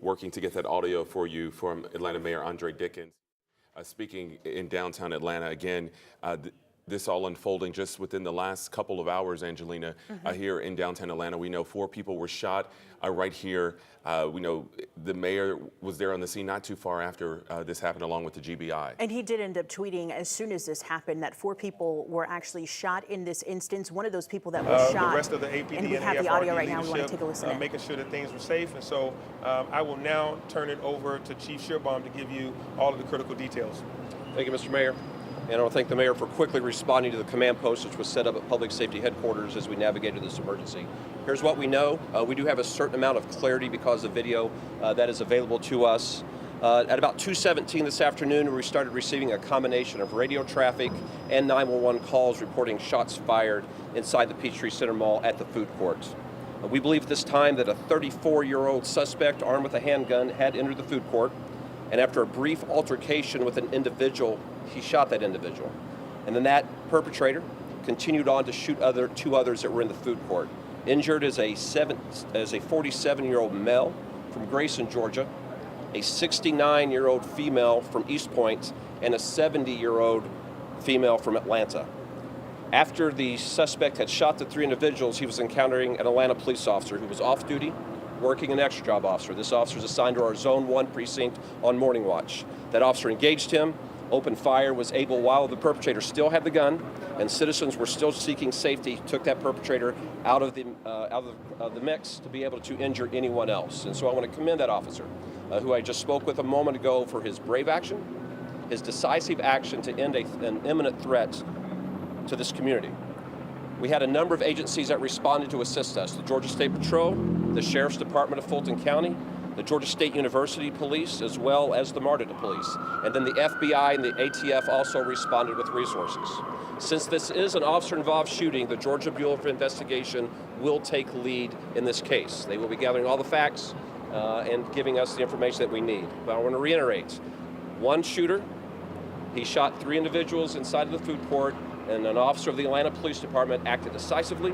working to get that audio for you from Atlanta Mayor Andre Dickens. Speaking in downtown Atlanta again, this all unfolding just within the last couple of hours, Angelina, here in downtown Atlanta. We know 4 people were shot right here. We know the mayor was there on the scene not too far after this happened, along with the GBI. And he did end up tweeting as soon as this happened that 4 people were actually shot in this instance. One of those people that was shot. The rest of the APD and we have the audio right now. We want to take a listen. Making sure that things were safe. And so I will now turn it over to Chief Shearbaum to give you all of the critical details. Thank you, Mr. Mayor. And I want to thank the mayor for quickly responding to the command post, which was set up at Public Safety Headquarters as we navigated this emergency. Here's what we know. We do have a certain amount of clarity because of video that is available to us. At about 2:17 this afternoon, we started receiving a combination of radio traffic and 911 calls reporting shots fired inside the Peachtree Center Mall at the food court. We believe at this time that a 34-year-old suspect armed with a handgun had entered the food court, and after a brief altercation with an individual, he shot that individual. And then that perpetrator continued on to shoot 2 others that were in the food court. Injured is a 47-year-old male from Grayson, Georgia, a 69-year-old female from East Point, and a 70-year-old female from Atlanta. After the suspect had shot the 3 individuals, he was encountering an Atlanta police officer who was off duty, working an extra job officer. This officer is assigned to our Zone 1 precinct on morning watch. That officer engaged him, opened fire, was able, while the perpetrator still had the gun and citizens were still seeking safety, took that perpetrator out of the mix to be able to injure anyone else. And so I want to commend that officer, who I just spoke with a moment ago, for his brave action, his decisive action to end an imminent threat to this community. We had a number of agencies that responded to assist us: the Georgia State Patrol, the Sheriff's Department of Fulton County, the Georgia State University Police, as well as the MARTA Police. And then the FBI and the ATF also responded with resources. Since this is an officer-involved shooting, the Georgia Bureau of Investigation will take lead in this case. They will be gathering all the facts and giving us the information that we need. But I want to reiterate, one shooter, he shot 3 individuals inside of the food court, and an officer of the Atlanta Police Department acted decisively,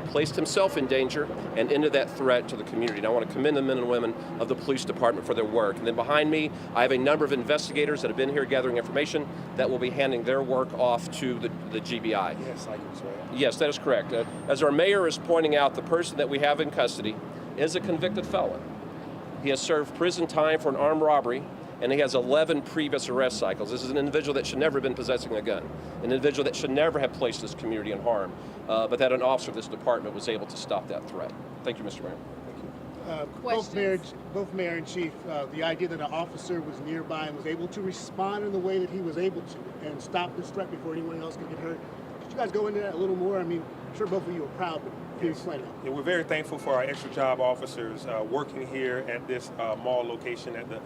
placed himself in danger, and ended that threat to the community. And I want to commend the men and women of the police department for their work. And then behind me, I have a number of investigators that have been here gathering information that will be handing their work off to the GBI. Yes, I can swear. Yes, that is correct. As our mayor is pointing out, the person that we have in custody is a convicted felon. He has served prison time for an armed robbery, and he has 11 previous arrest cycles. This is an individual that should never have been possessing a gun, an individual that should never have placed this community in harm, but that an officer of this department was able to stop that threat. Thank you, Mr. Mayor. Both mayor and chief, the idea that an officer was nearby and was able to respond in the way that he was able to and stop this threat before anyone else could get hurt. Could you guys go into that a little more? I mean, I'm sure both of you are proud, but can you explain it? Yeah, we're very thankful for our extra job officers working here at this mall location at the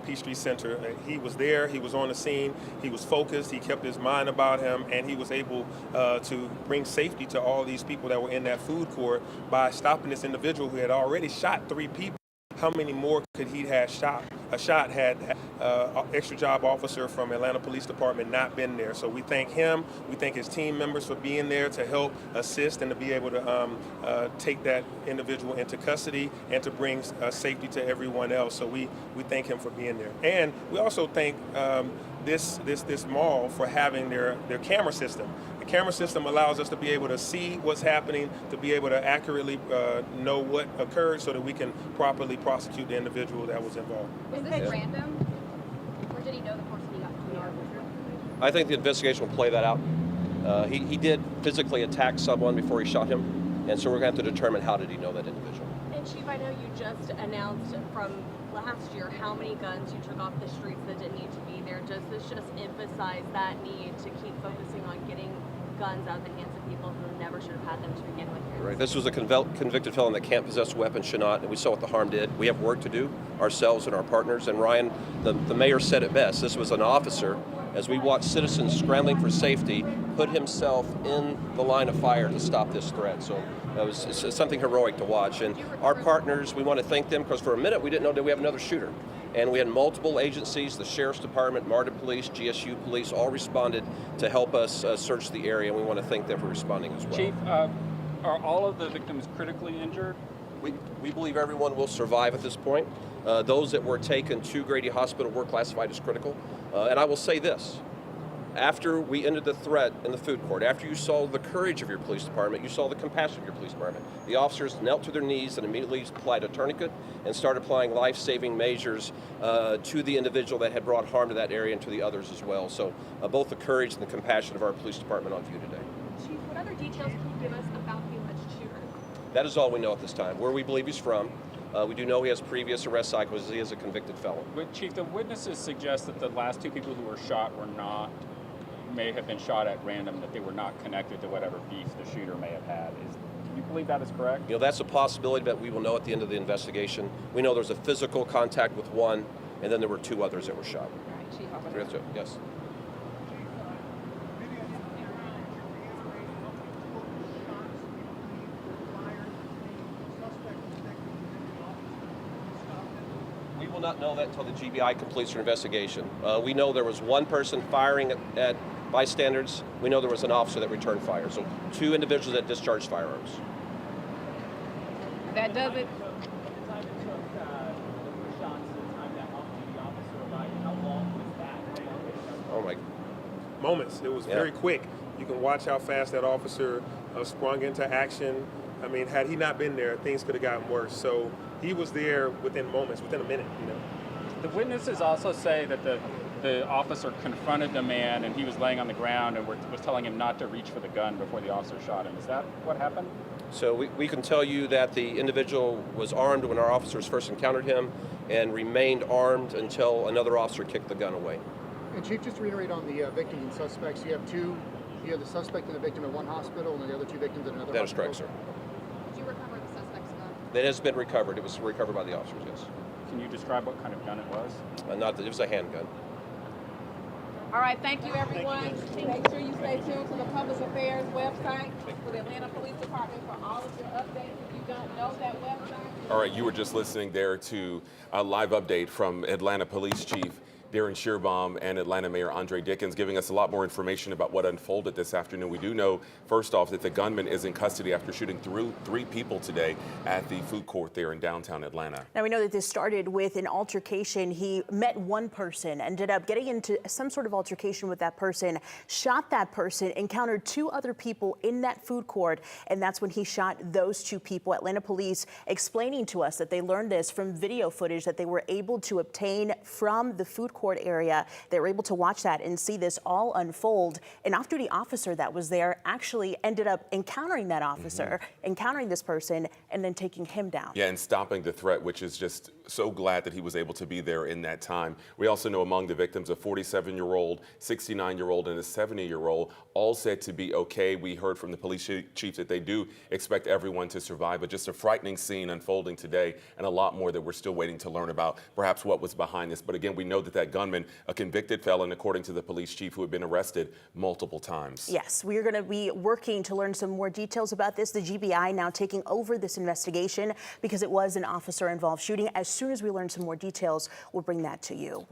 Peachtree Center. He was there, he was on the scene, he was focused, he kept his mind about him, and he was able to bring safety to all these people that were in that food court by stopping this individual who had already shot 3 people. How many more could he have shot? A shot had extra job officer from Atlanta Police Department not been there. So we thank him, we thank his team members for being there to help assist and to be able to take that individual into custody and to bring safety to everyone else. So we thank him for being there. And we also thank this mall for having their camera system. The camera system allows us to be able to see what's happening, to be able to accurately know what occurred so that we can properly prosecute the individual that was involved. Was this random, or did he know the person he got to know? I think the investigation will play that out. He did physically attack someone before he shot him, and so we're going to have to determine how did he know that individual. And Chief, I know you just announced from last year how many guns you took off the streets that didn't need to be there. Does this just emphasize that need to keep focusing on getting guns out of the hands of people who never should have had them to begin with? Right. This was a convicted felon that can't possess a weapon, should not, and we saw what the harm did. We have work to do, ourselves and our partners, and Ryan, the mayor said it best. This was an officer, as we watched citizens scrambling for safety, put himself in the line of fire to stop this threat. So it's something heroic to watch. And our partners, we want to thank them, because for a minute we didn't know that we have another shooter. And we had multiple agencies, the Sheriff's Department, MARTA Police, GSU Police, all responded to help us search the area, and we want to thank them for responding as well. Chief, are all of the victims critically injured? We believe everyone will survive at this point. Those that were taken to Grady Hospital were classified as critical. And I will say this. After we ended the threat in the food court, after you saw the courage of your police department, you saw the compassion of your police department. The officers knelt to their knees and immediately applied a tourniquet and started applying life-saving measures to the individual that had brought harm to that area and to the others as well. So both the courage and the compassion of our police department on view today. Chief, what other details can you give us about the alleged shooter? That is all we know at this time. Where we believe he's from. We do know he has previous arrest cycles. He is a convicted felon. But Chief, the witnesses suggest that the last two people who were shot may have been shot at random, that they were not connected to whatever beef the shooter may have had. Can you believe that is correct? You know, that's a possibility that we will know at the end of the investigation. We know there's a physical contact with one, and then there were two others that were shot. All right, Chief, how about that? Yes. We will not know that until the GBI completes their investigation. We know there was one person firing at bystanders. We know there was an officer that returned fire. So two individuals that discharged firearms. That does it. Oh my. Moments. It was very quick. You can watch how fast that officer sprung into action. I mean, had he not been there, things could have gotten worse. So he was there within moments, within a minute, you know. The witnesses also say that the officer confronted the man and he was laying on the ground and was telling him not to reach for the gun before the officer shot him. Is that what happened? So we can tell you that the individual was armed when our officers first encountered him and remained armed until another officer kicked the gun away. And Chief, just to reiterate on the victims and suspects, you have the suspect and the victim at one hospital and the other two victims at another That is hospital? correct, sir. Did you recover the suspect's gun? That has been recovered. It was recovered by the officers, yes. Can you describe what kind of gun it was? It was a handgun. All right, thank you, everyone. Make sure you stay tuned to the Public Affairs website for the Atlanta Police Department for all of your updates. If you don't know that website. All right, you were just listening there to a live update from Atlanta Police Chief Darren Shearbaum and Atlanta Mayor Andre Dickens, giving us a lot more information about what unfolded this afternoon. We do know, first off, that the gunman is in custody after shooting through 3 people today at the food court there in downtown Atlanta. Now, we know that this started with an altercation. He met one person, ended up getting into some sort of altercation with that person, shot that person, encountered 2 other people in that food court, and that's when he shot those 2 people. Atlanta police explaining to us that they learned this from video footage that they were able to obtain from the food court area. They were able to watch that and see this all unfold. An off-duty officer that was there actually ended up encountering that officer, encountering this person, and then taking him down. Yeah, and stopping the threat, which is just so glad that he was able to be there in that time. We also know among the victims, a 47-year-old, 69-year-old, and a 70-year-old, all said to be okay. We heard from the police chiefs that they do expect everyone to survive, but just a frightening scene unfolding today, and a lot more that we're still waiting to learn about, perhaps what was behind this. But again, we know that that gunman, a convicted felon, according to the police chief, who had been arrested multiple times. Yes, we're going to be working to learn some more details about this. The GBI now taking over this investigation because it was an officer-involved shooting. As soon as we learn some more details, we'll bring that to you.